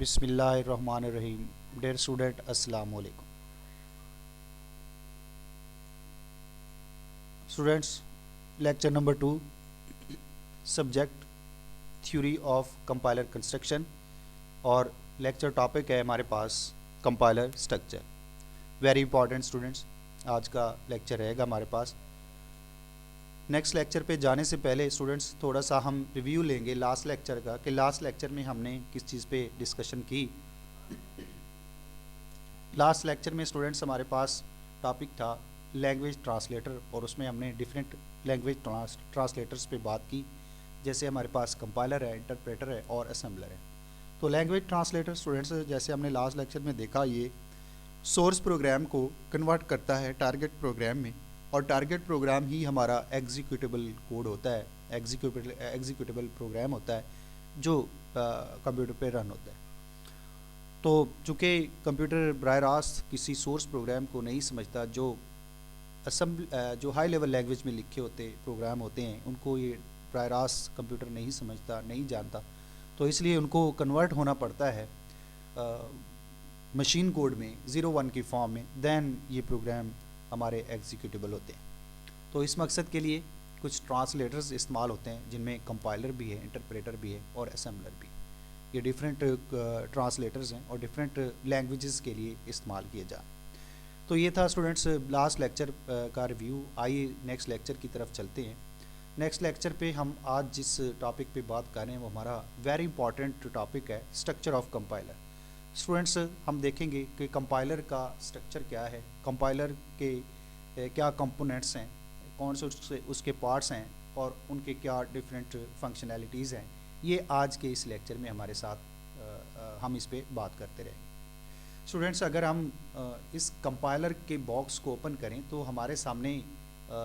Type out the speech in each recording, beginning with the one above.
बिस्मिल्लाहिर्रहमानिर्रहीम। Dear student, अस्सलाम वालेकुम। Students, lecture number 2, subject theory of compiler construction, और लेक्चर टॉपिक है हमारे पास compiler structure. Very important students, आज का लेक्चर रहेगा हमारे पास। नेक्स्ट लेक्चर पे जाने से पहले स्टूडेंट्स थोड़ा सा हम रिव्यू लेंगे लास्ट लेक्चर का, कि लास्ट लेक्चर में हमने किस चीज़ पे डिस्कशन की। लास्ट लेक्चर में स्टूडेंट्स हमारे पास टॉपिक था लैंग्वेज ट्रांसलेटर, और उसमें हमने डिफरेंट लैंग्वेज ट्रांसलेटर्स पे बात की। जैसे हमारे पास कंपाइलर है, इंटरप्रेटर है और असेंबलर है। तो लैंग्वेज ट्रांसलेटर स्टूडेंट्स, जैसे हमने लास्ट लेक्चर में देखा, ये सोर्स प्रोग्राम को कन्वर्ट करता है टारगेट प्रोग्राम में, और टारगेट प्रोग्राम ही हमारा एग्जीक्यूटेबल कोड होता है, एग्जीक्यूटेबल प्रोग्राम होता है जो कंप्यूटर पे रन होता है। तो चूँकि कंप्यूटर बराह रास्त किसी सोर्स प्रोग्राम को नहीं समझता, जो हाई लेवल लैंग्वेज में लिखे होते प्रोग्राम होते हैं, उनको ये बराह रास्त कंप्यूटर नहीं समझता, नहीं जानता, तो इसलिए उनको कन्वर्ट होना पड़ता है मशीन कोड में 01 की फॉर्म में, दैन ये प्रोग्राम हमारे एग्जीक्यूटेबल होते हैं। तो इस मकसद के लिए कुछ ट्रांसलेटर्स इस्तेमाल होते हैं, जिनमें कंपाइलर भी है, इंटरप्रेटर भी है और असेंबलर भी। ये डिफरेंट ट्रांसलेटर्स हैं और डिफरेंट लैंग्वेजेस के लिए इस्तेमाल किए जा। तो ये था स्टूडेंट्स लास्ट लेक्चर का रिव्यू। आइए नेक्स्ट लेक्चर की तरफ चलते हैं। नेक्स्ट लेक्चर पे हम आज जिस टॉपिक पे बात कर रहे हैं वो हमारा वेरी इंपॉर्टेंट टॉपिक है, स्ट्रक्चर ऑफ कंपाइलर। स्टूडेंट्स, हम देखेंगे कि कंपाइलर का स्ट्रक्चर क्या है, कंपाइलर के क्या कंपोनेंट्स हैं, कौन से उसके पार्ट्स हैं और उनके क्या डिफरेंट फंक्शनैलिटीज़ हैं। ये आज के इस लेक्चर में हमारे साथ हम इस पे बात करते रहेंगे। स्टूडेंट्स, अगर हम इस कंपाइलर के बॉक्स को ओपन करें तो हमारे सामने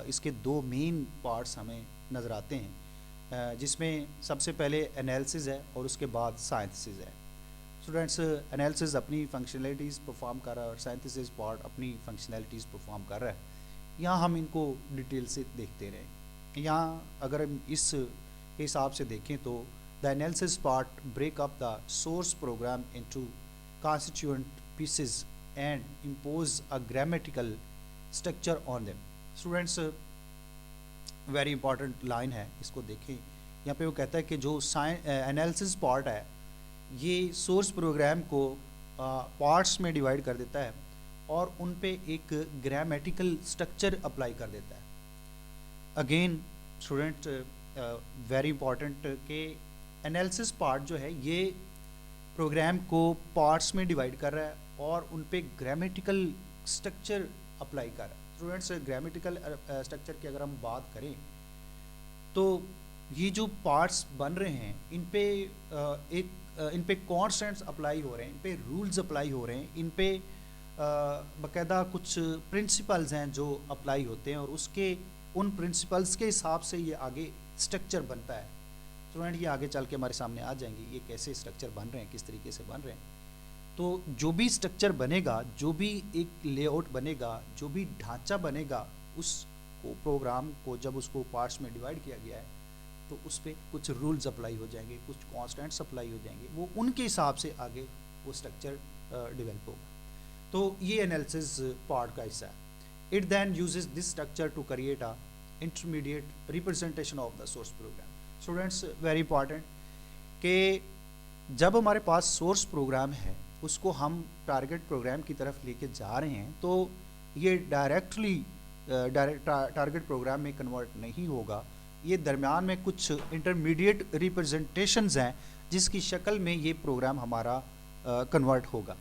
इसके दो मेन पार्ट्स हमें नज़र आते हैं, जिसमें सबसे पहले एनालिसिस है और उसके बाद साइंथिसिस है। स्टूडेंट्स, एनालिसिस अपनी फंक्शनैलिटीज़ परफॉर्म कर रहा है और साइंथिसिस पार्ट अपनी फंक्शनैलिटीज़ परफॉर्म कर रहा है। यहाँ हम इनको डिटेल से देखते रहें। यहाँ अगर हम इस हिसाब से देखें तो the analysis part break up the source program into constituent pieces and impose a grammatical structure on them. Students, very important line है, इसको देखें। यहाँ पे वो कहता है कि जो एनालिसिस पार्ट है ये सोर्स प्रोग्राम को पार्ट्स में डिवाइड कर देता है और उन पे एक ग्रामेटिकल स्ट्रक्चर अप्लाई कर देता है। अगेन स्टूडेंट, वेरी इंपॉर्टेंट कि एनालिसिस पार्ट जो है ये प्रोग्राम को पार्ट्स में डिवाइड कर रहा है और उन पे ग्रामेटिकल स्ट्रक्चर अप्लाई कर रहा है। स्टूडेंट्स, ग्रामेटिकल स्ट्रक्चर की अगर हम बात करें तो ये जो पार्ट्स बन रहे हैं इन पे कॉन्स्टेंट्स अप्लाई हो रहे हैं, इन पे रूल्स अप्लाई हो रहे हैं, इन पे बाकायदा कुछ प्रिंसिपल्स हैं जो अप्लाई होते हैं, और उन प्रिंसिपल्स के हिसाब से ये आगे स्ट्रक्चर बनता है। स्टूडेंट, ये आगे चल के हमारे सामने आ जाएंगे, ये कैसे स्ट्रक्चर बन रहे हैं, किस तरीके से बन रहे हैं। तो जो भी स्ट्रक्चर बनेगा, जो भी एक लेआउट बनेगा, जो भी ढांचा बनेगा, उस प्रोग्राम को जब उसको पार्ट्स में डिवाइड किया गया है तो उस पर कुछ रूल्स अप्लाई हो जाएंगे, कुछ कॉन्स्टेंट्स अप्लाई हो जाएंगे, वो उनके हिसाब से आगे वो स्ट्रक्चर डेवलप होगा। तो ये एनालिसिस पार्ट का हिस्सा है। It then uses this structure to create a intermediate representation of the source program. Students, very important कि जब हमारे पास सोर्स प्रोग्राम है उसको हम टारगेट प्रोग्राम की तरफ लेके जा रहे हैं तो ये डायरेक्ट टारगेट प्रोग्राम में कन्वर्ट नहीं होगा। ये दरमियान में कुछ इंटरमीडिएट रिप्रेजेंटेशंस हैं जिसकी शक्ल में ये प्रोग्राम हमारा कन्वर्ट होगा।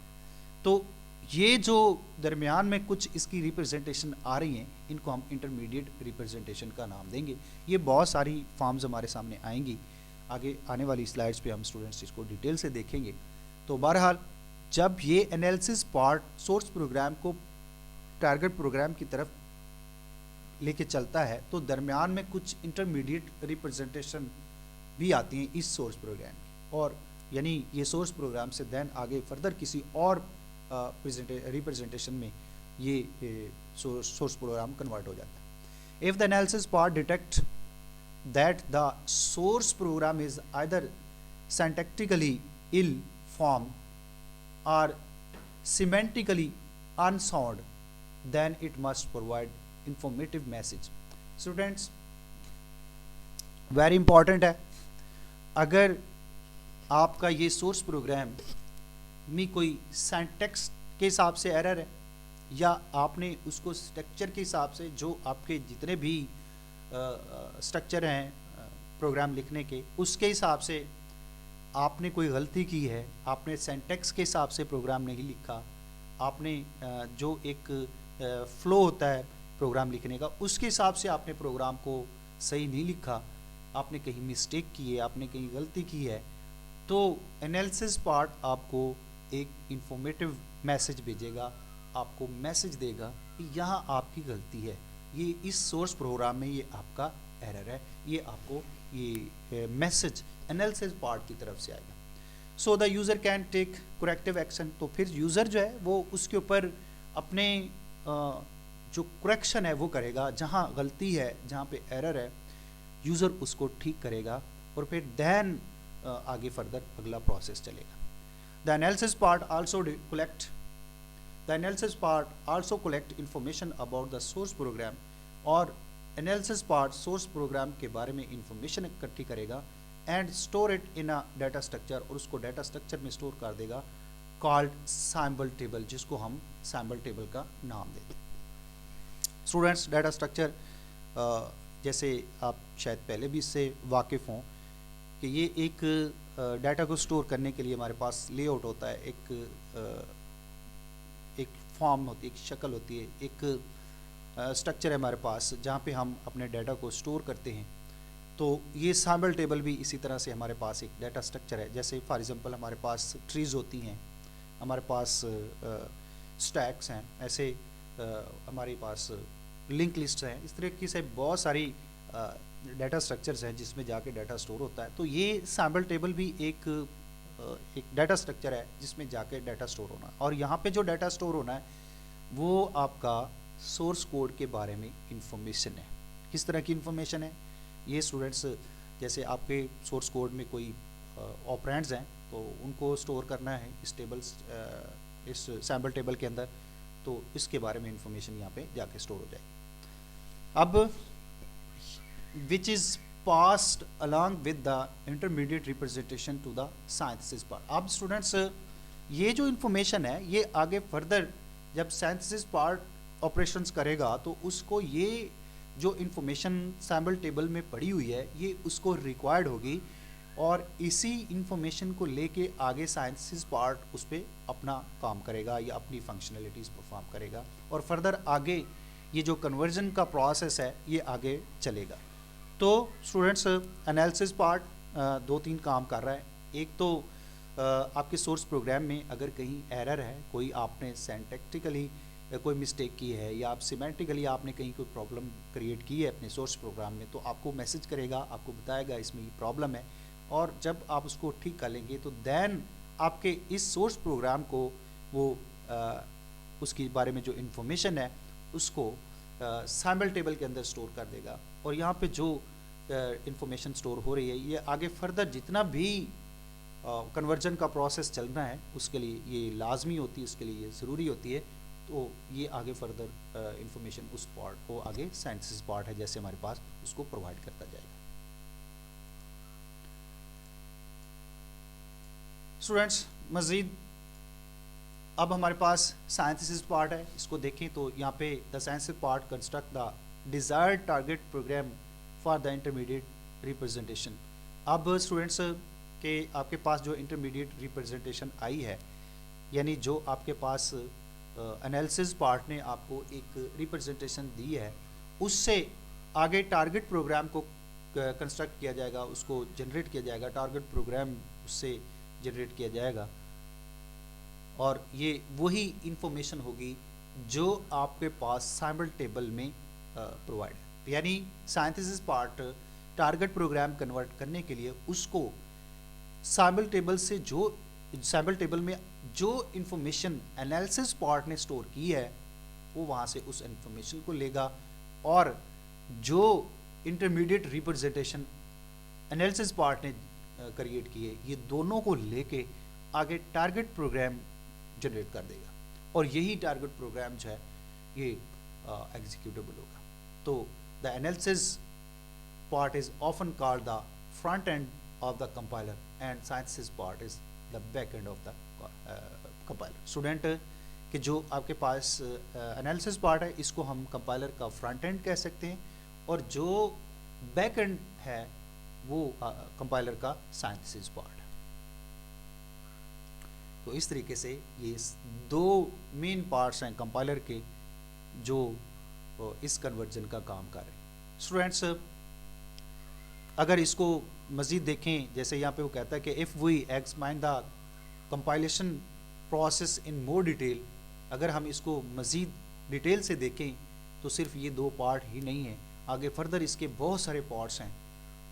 तो ये जो दरमियान में कुछ इसकी रिप्रेजेंटेशन आ रही हैं, इनको हम इंटरमीडिएट रिप्रेजेंटेशन का नाम देंगे। ये बहुत सारी फॉर्म्स हमारे सामने आएंगी, आगे आने वाली स्लाइड्स पे हम स्टूडेंट्स इसको डिटेल से देखेंगे। तो बहरहाल जब ये एनालिसिस पार्ट सोर्स प्रोग्राम को टारगेट प्रोग्राम की तरफ लेके चलता है तो दरमियान में कुछ इंटरमीडिएट रिप्रेजेंटेशन भी आती हैं इस सोर्स प्रोग्राम की, और यानी ये सोर्स प्रोग्राम से दैन आगे फर्दर किसी और रिप्रेजेंटेशन में ये सोर्स प्रोग्राम कन्वर्ट हो जाता है। If the analysis part detect that the source programme is either syntactically ill formed are semantically unsound, then it must provide informative message. Students, very important है, अगर आपका ये सोर्स प्रोग्राम में कोई syntax के हिसाब से एरर है या आपने उसको स्ट्रक्चर के हिसाब से, जो आपके जितने भी स्ट्रक्चर हैं प्रोग्राम लिखने के, उसके हिसाब से आपने कोई गलती की है, आपने सिंटैक्स के हिसाब से प्रोग्राम नहीं लिखा, आपने जो एक फ्लो होता है प्रोग्राम लिखने का, उसके हिसाब से आपने प्रोग्राम को सही नहीं लिखा, आपने कहीं मिस्टेक की है, आपने कहीं गलती की है, तो एनालिसिस पार्ट आपको एक इंफॉर्मेटिव मैसेज भेजेगा, आपको मैसेज देगा कि यहाँ आपकी गलती है, ये इस सोर्स प्रोग्राम में ये आपका एरर है, ये आपको ये मैसेज एनालिसिस पार्ट की तरफ से आएगा. So the user can take corrective action. तो फिर यूज़र जो है वो उसके ऊपर अपने जो करेक्शन है वो करेगा, जहाँ गलती है, जहाँ पे एरर है, यूज़र उसको ठीक करेगा और फिर देन आगे फर्दर अगला प्रोसेस चलेगा. The analysis part also collect information about the source programme. और एनालिसिस पार्ट सोर्स प्रोग्राम के बारे में इंफॉर्मेशन इकट्ठी करेगा and store it in a data structure, और उसको डाटा स्ट्रक्चर में स्टोर कर देगा कॉल्ड सैम्पल टेबल, जिसको हम सैम्पल टेबल का नाम देते हैं. स्टूडेंट्स, डाटा स्ट्रक्चर जैसे आप शायद पहले भी इससे वाकिफ़ हों कि ये एक डाटा को स्टोर करने के लिए हमारे पास लेआउट होता है, एक फॉर्म होती है, एक शक्ल होती है, एक स्ट्रक्चर है हमारे पास जहाँ पे हम अपने डाटा को स्टोर करते हैं. तो ये सैम्पल टेबल भी इसी तरह से हमारे पास एक डाटा स्ट्रक्चर है. जैसे फॉर एग्जांपल हमारे पास ट्रीज़ होती हैं, हमारे पास स्टैक्स हैं, ऐसे हमारे पास लिंक लिस्ट हैं, इस तरीके से बहुत सारी डाटा स्ट्रक्चर्स हैं जिसमें जाके डाटा स्टोर होता है. तो ये सैम्पल टेबल भी एक डाटा स्ट्रक्चर है जिसमें जाके डाटा स्टोर होना है. और यहाँ पे जो डाटा स्टोर होना है वो आपका सोर्स कोड के बारे में इंफॉर्मेशन है. किस तरह की इंफॉर्मेशन है ये स्टूडेंट्स, जैसे आपके सोर्स कोड में कोई ऑपरेंड्स हैं तो उनको स्टोर करना है इस टेबल्स इस सैम्पल टेबल के अंदर, तो इसके बारे में इंफॉर्मेशन यहाँ पे जाके स्टोर हो जाएगी. अब which is passed along with the intermediate representation to the synthesis part. अब स्टूडेंट्स ये जो इंफॉर्मेशन है ये आगे फर्दर जब सिंथेसिस पार्ट ऑपरेशंस करेगा तो उसको ये जो इंफॉर्मेशन सैम्पल टेबल में पड़ी हुई है ये उसको रिक्वायर्ड होगी, और इसी इंफॉर्मेशन को लेके आगे सिंथेसिस पार्ट उस पर अपना काम करेगा या अपनी फंक्शनलिटीज़ परफॉर्म करेगा, और फर्दर आगे ये जो कन्वर्जन का प्रोसेस है ये आगे चलेगा. तो स्टूडेंट्स, एनालिसिस पार्ट 2-3 काम कर रहा है. एक तो आपके सोर्स प्रोग्राम में अगर कहीं एरर है, कोई आपने सिंटैक्टिकली कोई मिस्टेक की है या आप सिमेंटिकली आपने कहीं कोई प्रॉब्लम क्रिएट की है अपने सोर्स प्रोग्राम में, तो आपको मैसेज करेगा, आपको बताएगा इसमें ये प्रॉब्लम है, और जब आप उसको ठीक कर लेंगे तो देन आपके इस सोर्स प्रोग्राम को वो उसके बारे में जो इन्फॉर्मेशन है उसको सैम्पल टेबल के अंदर स्टोर कर देगा. और यहाँ पे जो इन्फॉर्मेशन स्टोर हो रही है ये आगे फर्दर जितना भी कन्वर्जन का प्रोसेस चलना है उसके लिए ये लाजमी होती है, उसके लिए ये ज़रूरी होती है. तो ये आगे फर्दर इंफॉर्मेशन उस पार्ट को आगे सिंथेसिस पार्ट है जैसे हमारे पास उसको प्रोवाइड करता जाएगा. स्टूडेंट्स, मज़ीद अब हमारे पास सिंथेसिस पार्ट है, इसको देखें तो यहाँ पे the synthesis part construct the desired target program for the intermediate representation. अब स्टूडेंट्स के आपके पास जो इंटरमीडिएट रिप्रेजेंटेशन आई है, यानी जो आपके पास एनालिसिस पार्ट ने आपको एक रिप्रेजेंटेशन दी है, उससे आगे टारगेट प्रोग्राम को कंस्ट्रक्ट किया जाएगा, उसको जनरेट किया जाएगा, टारगेट प्रोग्राम उससे जनरेट किया जाएगा, और ये वही इंफॉर्मेशन होगी जो आपके पास सैम्पल टेबल में प्रोवाइड है. यानी synthesis part target program convert करने के लिए उसको सैम्पल टेबल से जो सैम्पल टेबल में जो इंफॉर्मेशन एनालिसिस पार्ट ने स्टोर की है वो वहाँ से उस इंफॉर्मेशन को लेगा, और जो इंटरमीडिएट रिप्रेजेंटेशन एनालिसिस पार्ट ने क्रिएट की है ये दोनों को लेके आगे टारगेट प्रोग्राम जनरेट कर देगा, और यही टारगेट प्रोग्राम जो है ये एग्जीक्यूटेबल होगा। तो the analysis part is often called the front end of the compiler and synthesis part is the back end of the compiler। Student कि जो आपके पास एनालिसिस पार्ट है इसको हम कंपाइलर का फ्रंट एंड कह सकते हैं, और जो बैक एंड है वो कंपाइलर का सिंथेसिस पार्ट है। तो इस तरीके से ये दो मेन पार्ट्स हैं कंपाइलर के जो इस कन्वर्जन का काम कर रहे हैं। स्टूडेंट्स अगर इसको मज़ीद देखें, जैसे यहाँ पे वो कहता है कि if we examine the compilation process in more detail, अगर हम इसको मज़ीद डिटेल से देखें तो सिर्फ ये दो पार्ट ही नहीं है, आगे फर्दर इसके बहुत सारे पार्ट्स हैं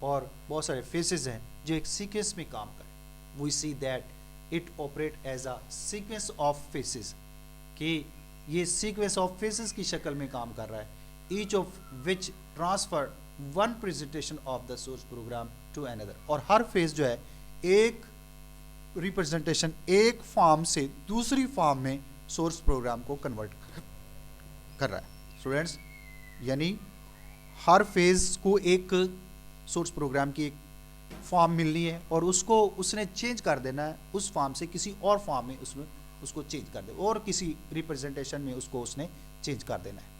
और बहुत सारे फेसेस हैं जो एक सीक्वेंस में काम करें। We see that it operate as a sequence of phases, कि ये सीक्वेंस ऑफ फेसेस की शक्ल में काम कर रहा है, each of which transfer one presentation of the source program to another, और हर फेज जो है एक रिप्रेजेंटेशन एक फॉर्म से दूसरी फॉर्म में सोर्स प्रोग्राम को कन्वर्ट कर रहा है। स्टूडेंट्स यानी हर फेज को एक सोर्स प्रोग्राम की एक फॉर्म मिलनी है और उसको उसने चेंज कर देना है, उस फॉर्म से किसी और फॉर्म में उसमें उसको चेंज कर दे, और किसी रिप्रेजेंटेशन में उसको उसने चेंज कर देना है।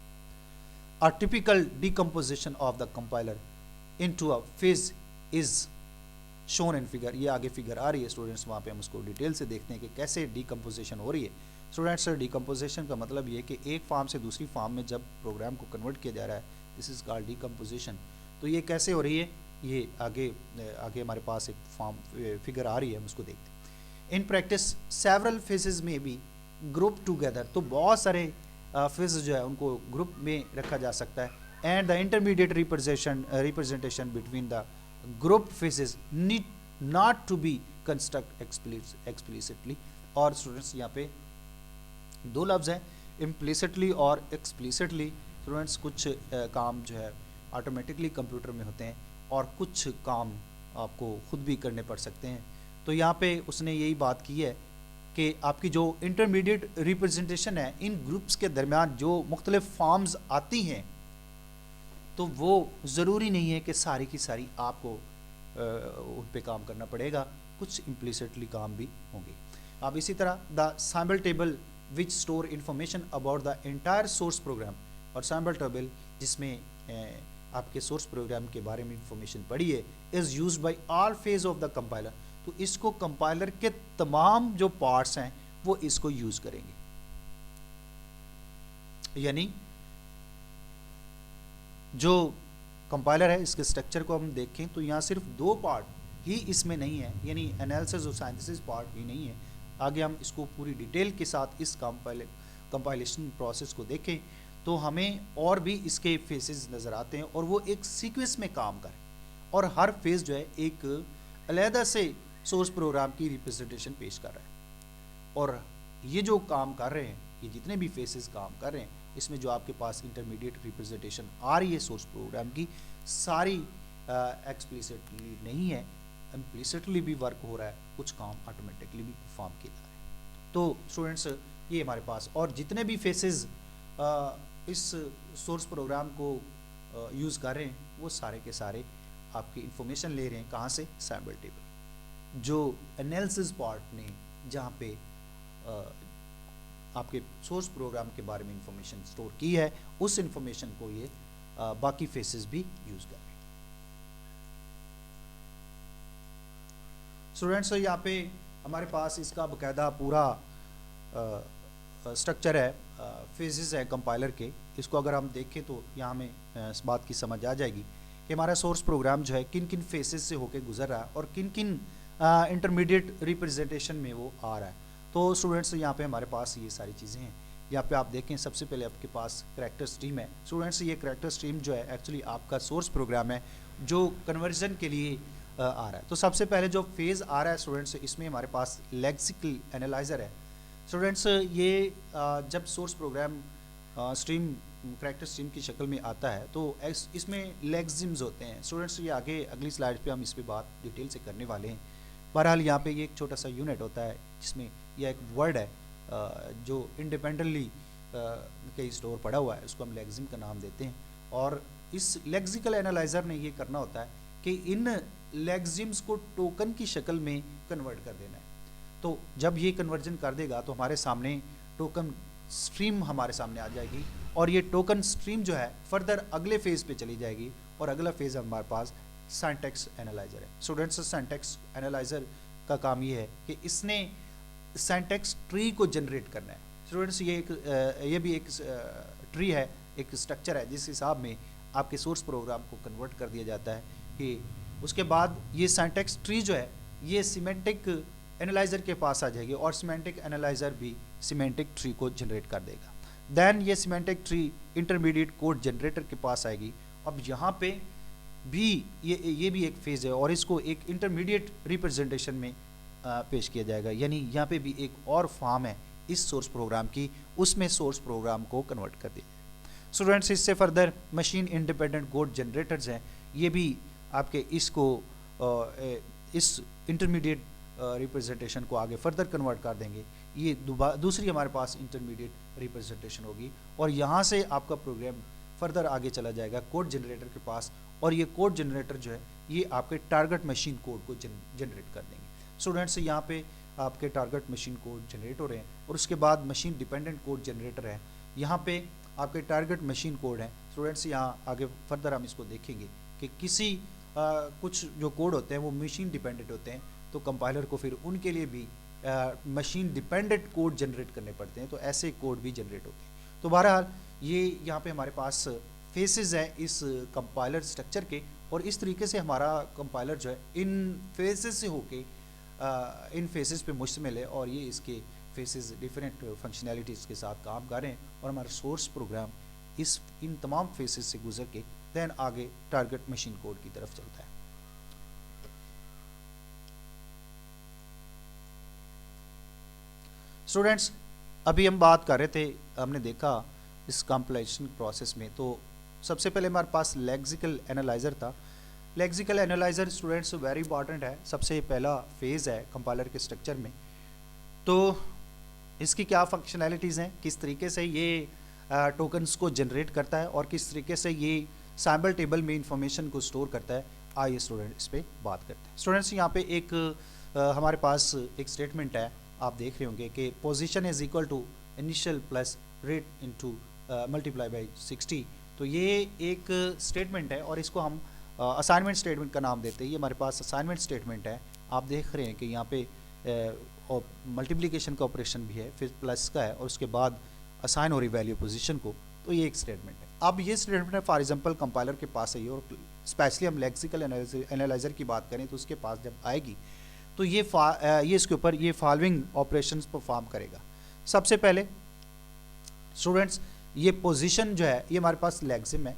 A typical decomposition of the compiler into a phase is shown in figure। ये आगे फिगर आ रही है स्टूडेंट्स, वहाँ पे हम उसको डिटेल से देखते हैं कि कैसे डिकम्पोजिशन हो रही है। स्टूडेंट्स डिकम्पोजिशन का मतलब ये कि एक फॉर्म से दूसरी फॉर्म में जब प्रोग्राम को कन्वर्ट किया जा रहा है, दिस इज कॉल्ड डिकम्पोजिशन। तो ये कैसे हो रही है, ये आगे हमारे पास एक फॉर्म फिगर आ रही है, हम उसको देखते हैं। इन प्रैक्टिस सेवरल फेजेस में बी ग्रुप टूगेदर, तो बहुत सारे फेज जो है उनको ग्रुप में रखा जा सकता है, and the intermediate representation between the group phases need not to be construct explicitly. और स्टूडेंट्स यहाँ पे दो लफ्ज़ हैं, इम्प्लिसिटली और एक्सप्लिसिटली। स्टूडेंट्स कुछ काम जो है ऑटोमेटिकली कंप्यूटर में होते हैं और कुछ काम आपको खुद भी करने पड़ सकते हैं। तो यहाँ पे उसने यही बात की है कि आपकी जो इंटरमीडिएट रिप्रेजेंटेशन है इन ग्रुप्स के दरमियान जो मुख्तलिफ फॉर्म्स आती हैं, तो वो ज़रूरी नहीं है कि सारी की सारी आपको उन पे काम करना पड़ेगा, कुछ इम्प्लिसिटली काम भी होंगे। अब इसी तरह the sample table which store information about the entire source program, और सैम्पल टेबल जिसमें आपके सोर्स प्रोग्राम के बारे में इंफॉर्मेशन पड़ी है, is used by all phase of the compiler. तो इसको कंपाइलर के तमाम जो पार्ट्स हैं वो इसको यूज करेंगे। यानी जो कंपाइलर है इसके स्ट्रक्चर को हम देखें तो यहाँ सिर्फ दो पार्ट ही इसमें नहीं है, यानी एनालिसिस और सिंथेसिस पार्ट ही नहीं है। आगे हम इसको पूरी डिटेल के साथ इस कंपाइलेशन प्रोसेस को देखें तो हमें और भी इसके फेसेस नज़र आते हैं, और वो एक सीक्वेंस में काम करें, और हर फेज जो है एक अलहदा से सोर्स प्रोग्राम की रिप्रेजेंटेशन पेश कर रहा है। और ये जो काम कर रहे हैं, ये जितने भी फेसेस काम कर रहे हैं, इसमें जो आपके पास इंटरमीडिएट रिप्रेजेंटेशन आ रही है सोर्स प्रोग्राम की, सारी एक्सप्लिसिटली नहीं है, इम्प्लिसिटली भी वर्क हो रहा है, कुछ काम ऑटोमेटिकली भी परफॉर्म किया जा रहा है। तो स्टूडेंट्स ये हमारे पास, और जितने भी फेसेस इस सोर्स प्रोग्राम को यूज़ कर रहे हैं वो सारे के सारे आपकी इंफॉर्मेशन ले रहे हैं कहाँ से, सैम्पल टेबल। जो एनालिसिस पार्ट ने जहाँ पे आपके सोर्स प्रोग्राम के बारे में इंफॉर्मेशन स्टोर की है, उस इंफॉर्मेशन को ये बाकी फेसेस भी यूज़ कर रहे हैं। स्टूडेंट्स यहाँ पे हमारे पास इसका बाकायदा पूरा स्ट्रक्चर है, फेजेस है कंपाइलर के। इसको अगर हम देखें तो यहाँ हमें इस बात की समझ आ जाएगी कि हमारा सोर्स प्रोग्राम जो है किन किन फेसेस से होकर गुजर रहा है और किन किन इंटरमीडिएट रिप्रेजेंटेशन में वो आ रहा है। तो स्टूडेंट्स यहाँ पे हमारे पास ये सारी चीज़ें हैं। यहाँ पे आप देखें सबसे पहले आपके पास करैक्टर स्ट्रीम है। स्टूडेंट्स ये करैक्टर स्ट्रीम जो है एक्चुअली आपका सोर्स प्रोग्राम है जो कन्वर्जन के लिए आ रहा है। तो सबसे पहले जो फेज़ आ रहा है स्टूडेंट्स, इसमें हमारे पास लेक्सिकल एनालाइज़र है। स्टूडेंट्स ये जब source program stream character stream की शक्ल में आता है तो इसमें लेक्सिम्स होते हैं। स्टूडेंट्स ये आगे अगली स्लाइड पे हम इस पर बात डिटेल से करने वाले हैं। बहरहाल यहाँ पे ये एक छोटा सा यूनिट होता है जिसमें यह एक वर्ड है जो इंडिपेंडेंटली कहीं स्टोर पड़ा हुआ है उसको हम लेक्सिम का नाम देते हैं। और इस लेक्सिकल एनालाइज़र ने ये करना होता है कि इन लेक्सिम्स को टोकन की शक्ल में कन्वर्ट कर देना है। तो जब ये कन्वर्जन कर देगा तो हमारे सामने टोकन स्ट्रीम हमारे सामने आ जाएगी, और ये टोकन स्ट्रीम जो है फर्दर अगले फेज़ पे चली जाएगी, और अगला फेज़ हमारे पास सिंटैक्स एनालाइज़र है। स्टूडेंट्स, सिंटैक्स एनालाइज़र का काम ये है कि इसने सिंटैक्स ट्री को जनरेट करना है। स्टूडेंट्स, ये भी एक ट्री है, एक स्ट्रक्चर है जिस हिसाब में आपके सोर्स प्रोग्राम को कन्वर्ट कर दिया जाता है कि उसके बाद ये सिंटैक्स ट्री जो है ये सिमेंटिक एनालाइज़र के पास आ जाएगी, और सिमेंटिक एनालाइज़र भी सिमेंटिक ट्री को जनरेट कर देगा। देन ये semantic tree intermediate code generator के पास आएगी। अब यहाँ पे भी ये भी एक फेज़ है, और इसको एक इंटरमीडिएट रिप्रेजेंटेशन में पेश किया जाएगा, यानी यहाँ पे भी एक और फॉर्म है इस सोर्स प्रोग्राम की, उसमें सोर्स प्रोग्राम को कन्वर्ट कर दिया। स्टूडेंट्स, इससे further machine independent code generators हैं, ये भी आपके इसको इस इंटरमीडिएट रिप्रेजेंटेशन को आगे फर्दर कन्वर्ट कर देंगे। ये दूसरी हमारे पास इंटरमीडिएट रिप्रेजेंटेशन होगी, और यहाँ से आपका प्रोग्राम फर्दर आगे चला जाएगा कोड जनरेटर के पास, और ये कोड जनरेटर जो है ये आपके टारगेट मशीन कोड को जनरेट कर देंगे। स्टूडेंट्स, यहाँ पे आपके टारगेट मशीन कोड जनरेट हो रहे हैं, और उसके बाद मशीन डिपेंडेंट कोड जनरेटर है, यहाँ पे आपके टारगेट मशीन कोड हैं। स्टूडेंट्स, यहाँ आगे फर्दर हम इसको देखेंगे कि किसी कुछ जो कोड होते हैं वो मशीन डिपेंडेंट होते हैं, तो कंपाइलर को फिर उनके लिए भी मशीन डिपेंडेंट कोड जनरेट करने पड़ते हैं, तो ऐसे कोड भी जनरेट होते हैं। तो बहरहाल ये यहाँ पे हमारे पास फेसेस हैं इस कंपाइलर स्ट्रक्चर के, और इस तरीके से हमारा कंपाइलर जो है इन फेसेस से होके इन फेसेस पे मुश्तमिल है, और ये इसके फेसेस डिफरेंट फंक्शनैलिटीज़ के साथ काम कर रहे हैं, और हमारा सोर्स प्रोग्राम इन तमाम फेसेस से गुजर के देन आगे टारगेट मशीन कोड की तरफ चलता है। स्टूडेंट्स, अभी हम बात कर रहे थे, हमने देखा इस कंपाइलेशन प्रोसेस में, तो सबसे पहले हमारे पास लेक्सिकल एनालाइज़र था। Lexical analyser students very important है, सबसे पहला फेज़ है कंपाइलर के स्ट्रक्चर में। तो इसकी क्या फंक्शनैलिटीज़ हैं, किस तरीके से ये टोकन्स को जनरेट करता है, और किस तरीके से ये सैम्पल टेबल में इंफॉर्मेशन को स्टोर करता है, आइए स्टूडेंट इस पर बात करते हैं। स्टूडेंट्स, यहाँ पे एक हमारे पास एक स्टेटमेंट है, आप देख रहे होंगे कि position is equal to initial plus rate into multiply by 60। तो ये एक स्टेटमेंट है, और इसको हम असाइनमेंट स्टेटमेंट का नाम देते हैं। ये हमारे पास असाइनमेंट स्टेटमेंट है, आप देख रहे हैं कि यहाँ पे मल्टीप्लिकेशन का ऑपरेशन भी है, फिर प्लस का है, और उसके बाद असाइन हो रही वैल्यू पोजीशन को। तो ये एक स्टेटमेंट है। अब ये स्टेटमेंट फॉर एग्जांपल कंपाइलर के पास है, और स्पेशली हम लेक्सिकल एनालाइज़र की बात करें तो उसके पास जब आएगी तो ये इसके ऊपर ये फॉलोइंग ऑपरेशंस परफॉर्म करेगा। सबसे पहले स्टूडेंट्स, ये पोजीशन जो है ये हमारे पास लेक्सिम है,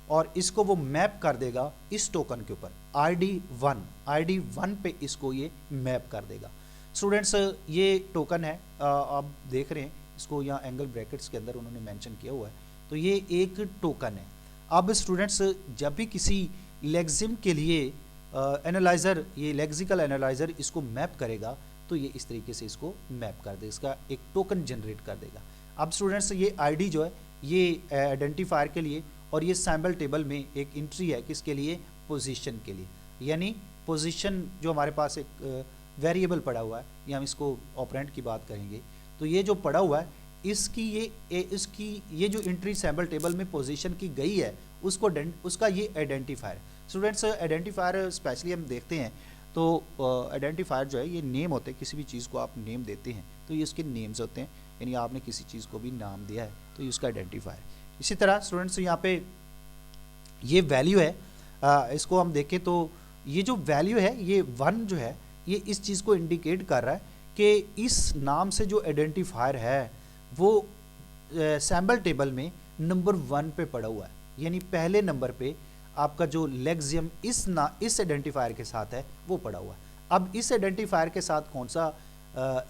और इसको वो मैप कर देगा इस टोकन के ऊपर ID1 पे इसको ये मैप कर देगा। स्टूडेंट्स, ये टोकन है, आप देख रहे हैं इसको यहाँ एंगल ब्रैकेट्स के अंदर उन्होंने मेंशन किया हुआ है, तो ये एक टोकन है। अब स्टूडेंट्स, जब भी किसी लेक्सिम के लिए एनालाइज़र, ये लेक्सिकल एनालाइज़र इसको मैप करेगा, तो ये इस तरीके से इसको मैप कर देगा, इसका एक टोकन जनरेट कर देगा। अब स्टूडेंट्स, ये ID जो है ये आइडेंटिफायर के लिए, और ये सैम्पल टेबल में एक एंट्री है किसके लिए, पोजीशन के लिए, यानी पोजीशन जो हमारे पास एक वेरिएबल पड़ा हुआ है, ये हम इसको ऑपरेंड की बात करेंगे, तो ये जो पड़ा हुआ है इसकी ये जो एंट्री सैम्पल टेबल में पोजीशन की गई है उसका ये आइडेंटिफायर। स्टूडेंट्स, आइडेंटिफायर स्पेशली हम देखते हैं तो आइडेंटिफायर जो है ये नेम होते हैं, किसी भी चीज़ को आप नेम देते हैं तो ये उसके नेम्स होते हैं, यानी आपने किसी चीज़ को भी नाम दिया है तो ये उसका आइडेंटिफायर। इसी तरह स्टूडेंट्स, यहाँ पे ये वैल्यू है, इसको हम देखें तो ये जो वैल्यू है ये 1 जो है ये इस चीज़ को इंडिकेट कर रहा है कि इस नाम से जो आइडेंटिफायर है वो सैम्पल टेबल में नंबर 1 पे पड़ा हुआ है, यानी पहले नंबर पे आपका जो लेक्सियम इस आइडेंटिफायर के साथ है वो पड़ा हुआ है। अब इस आइडेंटिफायर के साथ कौन सा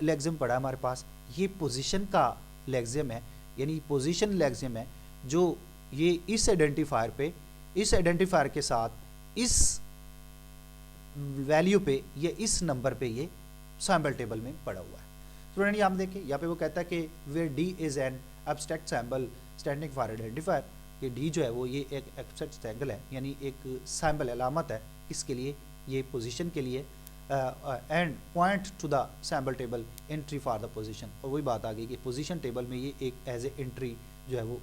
लेक्सियम पड़ा है हमारे पास, ये पोजीशन का लेक्सियम है, यानी पोजीशन लेक्सियम है जो ये इस आइडेंटिफायर के साथ इस वैल्यू पे या इस नंबर पे ये सैम्पल टेबल में पड़ा हुआ है। स्टूडेंट यहाँ देखें, यहाँ पे वो कहता है कि where D is an abstract symbol standing for identifier, कि डी जो है वो ये एक एब्स्ट्रैक्ट सैम्बल है, यानी एक सैम्बल अलामत है किसके लिए, ये पोजीशन के लिए, and point two the symbol table entry for the position. और वही बात आ गई कि पोजीशन टेबल में ये एक एज ए एंट्री जो है वो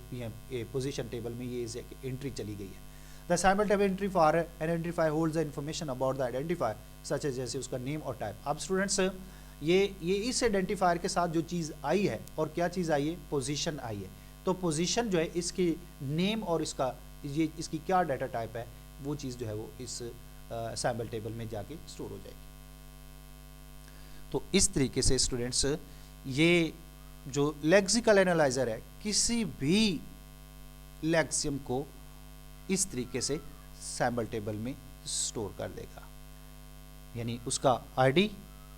ये पोजीशन टेबल में ये एक एंट्री चली गई है। The symbol table entry for identify holds the information about the identifier such as, जैसे उसका नेम और टाइप। अब स्टूडेंट्स ये इस आइडेंटिफायर के साथ जो चीज़ आई है, और क्या चीज़ आई है, पोजीशन आई है। तो पोजीशन जो है इसकी नेम और इसका ये इसकी क्या डाटा टाइप है, वो चीज़ जो है वो इस सैम्बल टेबल में जाके स्टोर हो जाएगी। तो इस तरीके से स्टूडेंट्स ये जो लेक्सिकल एनालाइजर है किसी भी लेक्सियम को इस तरीके से सैम्बल टेबल में स्टोर कर देगा, यानी उसका आईडी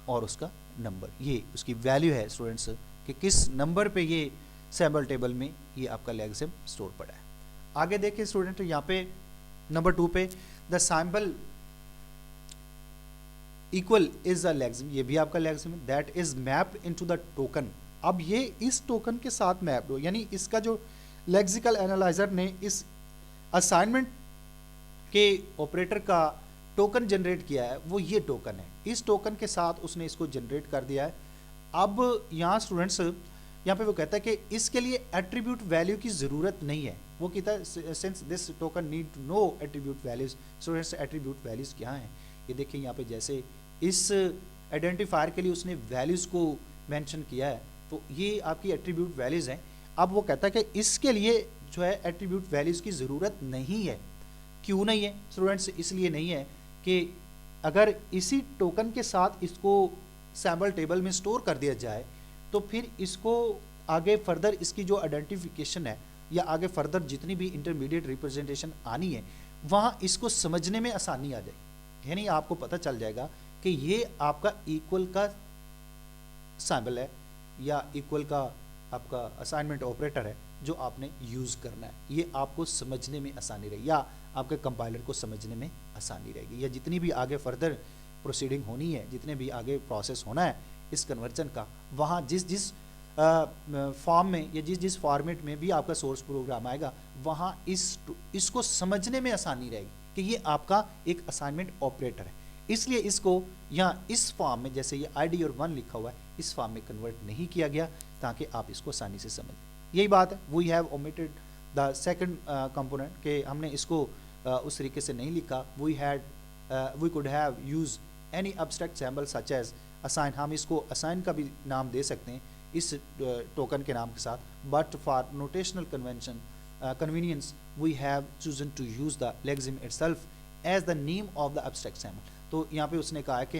और उसका नंबर, ये उसकी वैल्यू है स्टूडेंट्स कि किस नंबर पे ये सैम्बल टेबल में ये आपका लेक्सियम स्टोर पड़ा है। आगे देखिए स्टूडेंट, यहाँ पे नंबर 2 पे the symbol equal is a lexeme, ये भी आपका लेक्सियम है, that is map into the token. अब ये इस टोकन के साथ मैप हो, यानी इसका जो लेक्सिकल एनालाइजर ने इस असाइनमेंट के ऑपरेटर का टोकन जनरेट किया है वो ये टोकन है, इस टोकन के साथ उसने इसको जनरेट कर दिया है। अब यहाँ स्टूडेंट्स यहाँ पे वो कहता है कि इसके लिए एट्रीब्यूट वैल्यू की ज़रूरत नहीं है। वो कहता है since this token need no attribute values. Students attribute values क्या हैं, ये देखिए यहाँ पे जैसे इस आइडेंटिफायर के लिए उसने वैल्यूज़ को मेंशन किया है, तो ये आपकी एट्रीब्यूट वैल्यूज़ हैं। अब वो कहता है कि इसके लिए जो है एट्रीब्यूट वैल्यूज़ की ज़रूरत नहीं है। क्यों नहीं है स्टूडेंट्स? इसलिए नहीं है कि अगर इसी टोकन के साथ इसको सैम्बल टेबल में स्टोर कर दिया जाए तो फिर इसको आगे फर्दर इसकी जो आइडेंटिफिकेशन है या आगे फर्दर जितनी भी इंटरमीडिएट रिप्रेजेंटेशन आनी है वहाँ इसको समझने में आसानी आ जाएगी, यानी आपको पता चल जाएगा कि ये आपका इक्वल का सैम्बल है या इक्वल का आपका असाइनमेंट ऑपरेटर है जो आपने यूज़ करना है। ये आपको समझने में आसानी रहेगी या आपके कंपाइलर को समझने में आसानी रहेगी, या जितनी भी आगे फर्दर प्रोसीडिंग होनी है, जितने भी आगे प्रोसेस होना है इस कन्वर्जन का, वहाँ जिस जिस फॉर्म में या जिस जिस फॉर्मेट में भी आपका सोर्स प्रोग्राम आएगा वहाँ इसको समझने में आसानी रहेगी कि ये आपका एक असाइनमेंट ऑपरेटर है। इसलिए इसको यहाँ इस फॉर्म में जैसे ये ID और 1 लिखा हुआ है इस फॉर्म में कन्वर्ट नहीं किया गया ताकि आप इसको आसानी से समझें। यही बात है, we have omitted the second component के हमने इसको उस तरीके से नहीं लिखा। We could have use any abstract symbol such as assign, हम इसको असाइन का भी नाम दे सकते हैं इस टोकन के नाम के साथ, but for notational convenience we have chosen to use the lexeme itself as the name of the abstract symbol. तो यहाँ पे उसने कहा है कि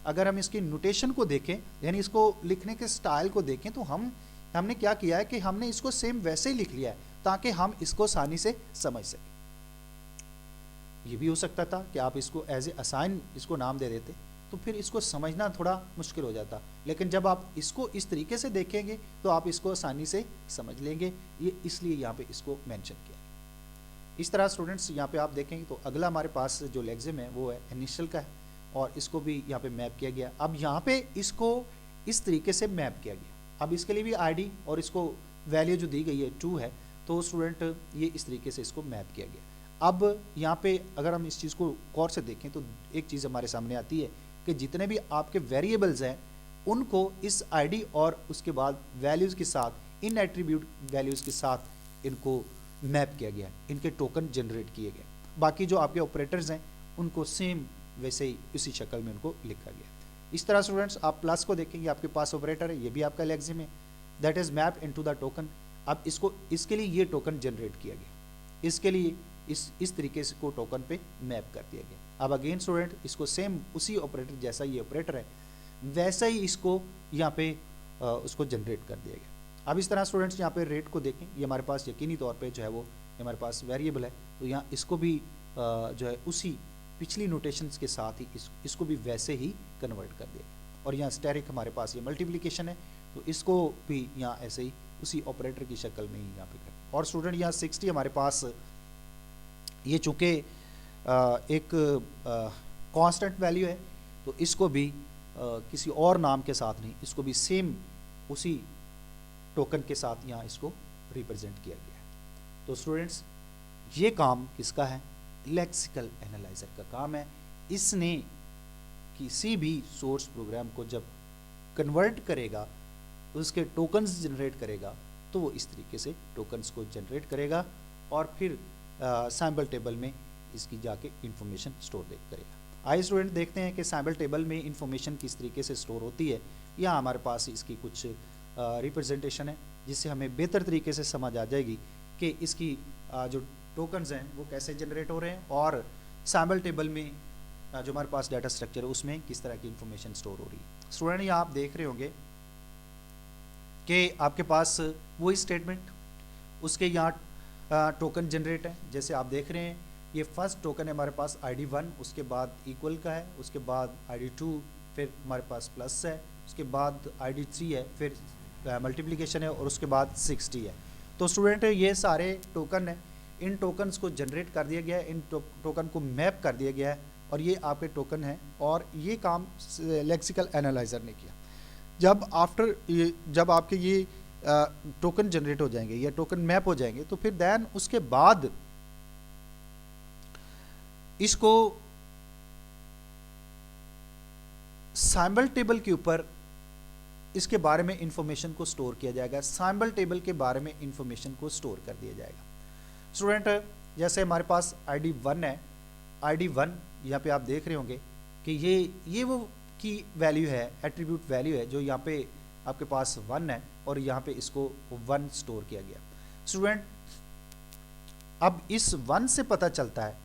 अगर हम इसकी नोटेशन को देखें यानी इसको लिखने के स्टाइल को देखें तो हमने क्या किया है कि हमने इसको सेम वैसे ही लिख लिया है ताकि हम इसको आसानी से समझ सकें। ये भी हो सकता था कि आप इसको एज ए असाइन इसको नाम दे देते तो फिर इसको समझना थोड़ा मुश्किल हो जाता, लेकिन जब आप इसको इस तरीके से देखेंगे तो आप इसको आसानी से समझ लेंगे, ये इसलिए यहाँ पे इसको मेंशन किया। इस तरह स्टूडेंट्स यहाँ पे आप देखेंगे तो अगला हमारे पास जो लेक्सिम है वो है इनिशियल का है और इसको भी यहाँ पे मैप किया गया। अब यहाँ पे इसको इस तरीके से मैप किया गया। अब इसके लिए भी ID और इसको वैल्यू जो दी गई है 2 है, तो स्टूडेंट ये इस तरीके से इसको मैप किया गया। अब यहाँ पे अगर हम इस चीज़ को गौर से देखें तो एक चीज़ हमारे सामने आती है कि जितने भी आपके वेरिएबल्स हैं उनको इस ID और उसके बाद वैल्यूज़ के साथ इन एट्रीब्यूट वैल्यूज़ के साथ इनको मैप किया गया, इनके टोकन जनरेट किए गए। बाकी जो आपके ऑपरेटर्स हैं उनको सेम वैसे ही इसी शक्ल में उनको लिखा गया। इस तरह स्टूडेंट्स आप प्लस को देखेंगे, आपके पास ऑपरेटर है, ये भी आपका लेक्सिम है, that is map into the token. अब इसके लिए ये टोकन जनरेट किया गया, इसके लिए इस तरीके से को टोकन पे मैप कर दिया गया। अब अगेन स्टूडेंट इसको सेम उसी ऑपरेटर जैसा ये ऑपरेटर है वैसा ही इसको यहाँ पे उसको जनरेट कर दिया गया। अब इस तरह स्टूडेंट्स यहाँ पे रेट को देखें, ये हमारे पास यकीनी तौर पे जो है वो हमारे पास वेरिएबल है, तो यहाँ इसको भी जो है उसी पिछली नोटेशंस के साथ ही इसको भी वैसे ही कन्वर्ट कर दिया। और यहाँ स्टैरिक हमारे पास ये मल्टीप्लिकेशन है तो इसको भी यहाँ ऐसे ही उसी ऑपरेटर की शक्ल में ही यहाँ पे कर। और स्टूडेंट यहाँ 60 हमारे पास ये चूँकि एक कांस्टेंट वैल्यू है तो इसको भी किसी और नाम के साथ नहीं, इसको भी सेम उसी टोकन के साथ यहाँ इसको रिप्रेजेंट किया गया है। तो स्टूडेंट्स, ये काम किसका है? लेक्सिकल एनालाइजर का काम है। इसने किसी भी सोर्स प्रोग्राम को जब कन्वर्ट करेगा, उसके टोकन्स जनरेट करेगा, तो वो इस तरीके से टोकन्स को जनरेट करेगा और फिर सैम्पल टेबल में इसकी जाके इंफॉर्मेशन स्टोर करेगा। आइए स्टूडेंट देखते हैं कि सैम्पल टेबल में इंफॉर्मेशन किस तरीके से स्टोर होती है। यहाँ हमारे पास इसकी कुछ रिप्रेजेंटेशन है, जिससे हमें बेहतर तरीके से समझ आ जाएगी कि इसकी जो टोकन्स हैं वो कैसे जनरेट हो रहे हैं और सैम्पल टेबल में जो हमारे पास डाटा स्ट्रक्चर है उसमें किस तरह की इंफॉर्मेशन स्टोर हो रही है। स्टूडेंट, यहाँ आप देख रहे होंगे कि आपके पास वही स्टेटमेंट, उसके यहाँ टोकन जनरेट है। जैसे आप देख रहे हैं, ये फर्स्ट टोकन है हमारे पास ID1, उसके बाद इक्वल का है, उसके बाद ID2, फिर हमारे पास प्लस है, उसके बाद ID3 है, फिर मल्टीप्लिकेशन है और उसके बाद 60 है। तो स्टूडेंट, ये सारे टोकन हैं, इन टोकन्स को जनरेट कर दिया गया है, इन टोकन को मैप कर दिया गया है और ये आपके टोकन हैं और ये काम लेक्सिकल एनालाइजर ने किया। जब आपके ये टोकन जनरेट हो जाएंगे या टोकन मैप हो जाएंगे, तो फिर देन उसके बाद इसको सैम्पल टेबल के ऊपर इसके बारे में इंफॉर्मेशन को स्टोर किया जाएगा, सैम्पल टेबल के बारे में इंफॉर्मेशन को स्टोर कर दिया जाएगा। स्टूडेंट, जैसे हमारे पास ID1 है, ID1 यहाँ पे आप देख रहे होंगे कि ये वो की वैल्यू है, एट्रीब्यूट वैल्यू है, जो यहाँ पे आपके पास 1 है और यहाँ पे इसको 1 स्टोर किया गया। स्टूडेंट, अब इस 1 से पता चलता है,